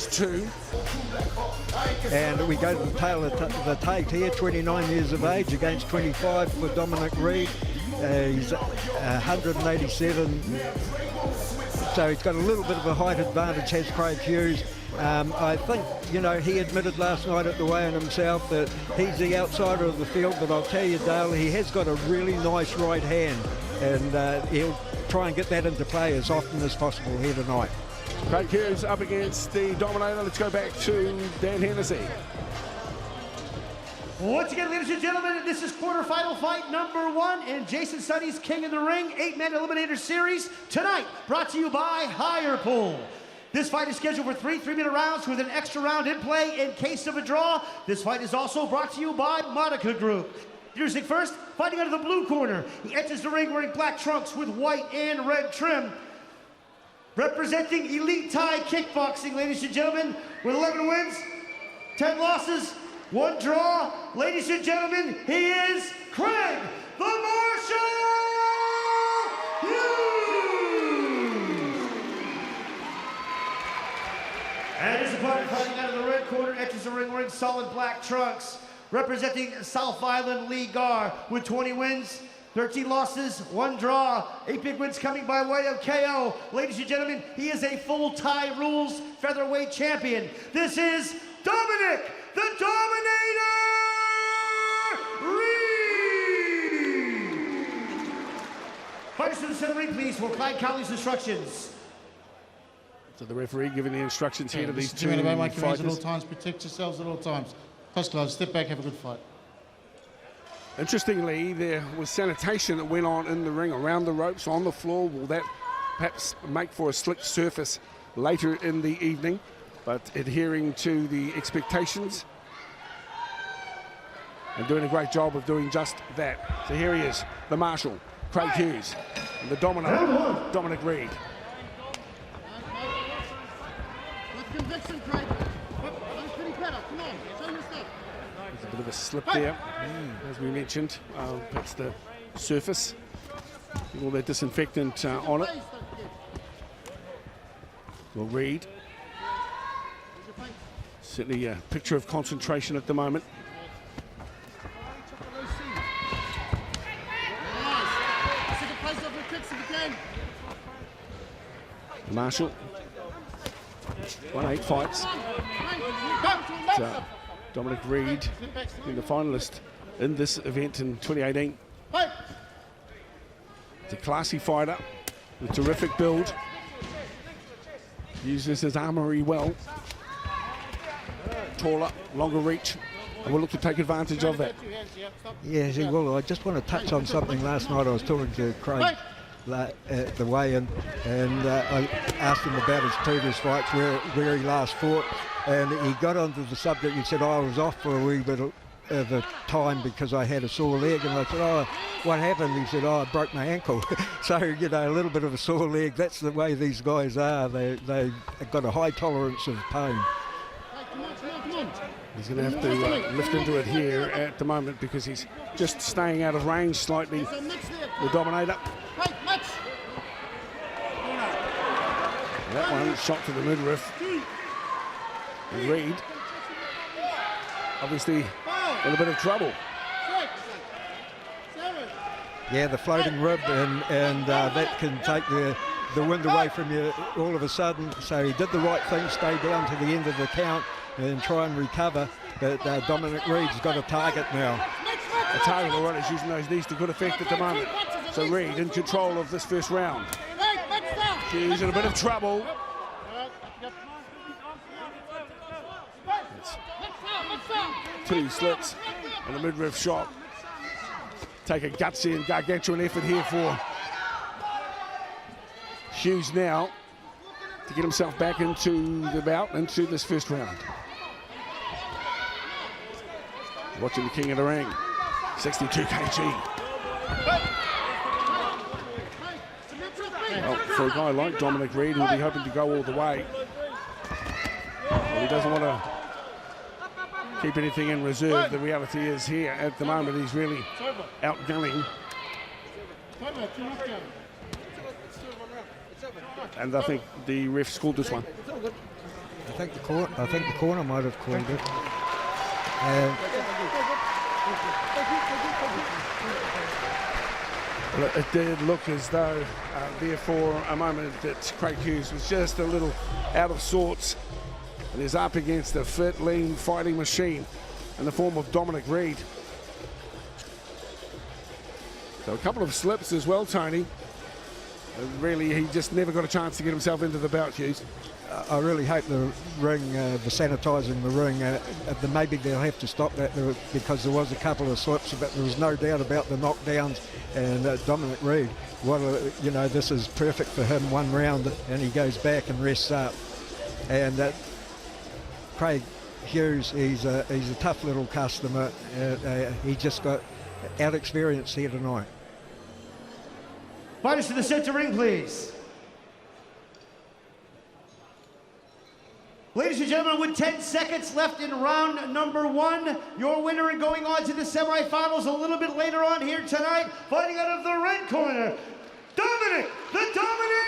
Hughes 2. And we go to the tail of the tape here, 29 years of age against 25 for Dominic Reed. He's 187, so he's got a little bit of a height advantage, has Craig Hughes. I think, you know, he admitted last night at the weigh-in himself that he's the outsider of the field, but I'll tell you, Dale, he has got a really nice right hand, and he'll try and get that into play as often as possible here tonight. Craig Hughes up against the Dominator. Let's go back to Dan Hennessy. Once again, ladies and gentlemen, this is quarterfinal fight number 1 in Jason Sonny's King of the Ring 8-man Eliminator Series. Tonight, brought to you by Higher Pool. This fight is scheduled for 3 3-minute rounds with an extra round in play in case of a draw. This fight is also brought to you by Monica Group. Introducing first, fighting out of the blue corner. He enters the ring wearing black trunks with white and red trim. Representing Elite Thai Kickboxing, ladies and gentlemen, with 11 wins, 10 losses, 1 draw. Ladies and gentlemen, he is Craig the Marshal Hughes! And his opponent fighting out of the red corner, enters the ring wearing solid black trunks. Representing South Island Lee Gar with 20 wins, 13 losses, 1 draw, 8 big wins coming by way of KO. Ladies and gentlemen, he is a full Thai rules featherweight champion. This is Dominic, the Dominator Reed! Fighters to the center ring, please, for Clyde Cowley's instructions. So the referee giving the instructions here to these two about my commands fighters. at all times, protect yourselves at all times. Close gloves, step back, have a good fight. Interestingly, there was sanitation that went on in the ring around the ropes on the floor. Will that perhaps make for a slick surface later in the evening? But adhering to the expectations and doing a great job of doing just that. So here he is, the Marshal, Craig Hughes, and the Dominator, Dominic Reed. With conviction, Craig. That's pretty better. Come on, show me stuff. There's a bit of a slip there, as we mentioned. That's the surface. All that disinfectant on it. Well, Reed. Certainly a picture of concentration at the moment. Marshall won 8 fights. Dominic Reed being the finalist in this event in 2018. He's a classy fighter with terrific build. Uses his armory well. Taller, longer reach, and will look to take advantage of that. Yes, he will. I just want to touch on something. Last night I was talking to Craig at the weigh-in, and I asked him about his previous fights, where he last fought, and he got onto the subject. He said, I was off for a wee bit of a time because I had a sore leg, and I said, oh, what happened? He said, oh, I broke my ankle. So, you know, a little bit of a sore leg, that's the way these guys are. They've got a high tolerance of pain. He's going to have to lift into it here at the moment because he's just staying out of range slightly, the Dominator. That one shot to the midriff. And Reed, obviously in a bit of trouble. Yeah, the floating rib, and that can take the wind away from you all of a sudden. So he did the right thing, stay down to the end of the count and try and recover. But Dominic Reed's got a target now. A target already is using those knees to good effect at the moment. So Reed in control of this first round. He's in a bit of trouble. It's 2 slits and a midriff shot. Take a gutsy and gargantuan effort here for Hughes now to get himself back into the bout, into this first round. Watching the King of the Ring, 62 kg. Well, for a guy like Dominic Reed, who'll be hoping to go all the way, well, he doesn't want to keep anything in reserve. The reality is here at the moment, he's really outgunning. And I think the refs called this one. I think the corner might have called it. Well, it did look as though there for a moment that Craig Hughes was just a little out of sorts and is up against a fit, lean fighting machine in the form of Dominic Reed. So a couple of slips as well, Tony. Really, he just never got a chance to get himself into the bout, Hughes. I really hope the ring, the sanitising the ring, maybe they'll have to stop that because there was a couple of slips, but there was no doubt about the knockdowns. And Dominic Reed, this is perfect for him, one round, and he goes back and rests up. And Craig Hughes, he's a tough little customer. He just got out experience here tonight. Fighters to the center ring, please. Ladies and gentlemen, with 10 seconds left in round number 1, your winner and going on to the semifinals a little bit later on here tonight, fighting out of the red corner, Dominic, the Dominator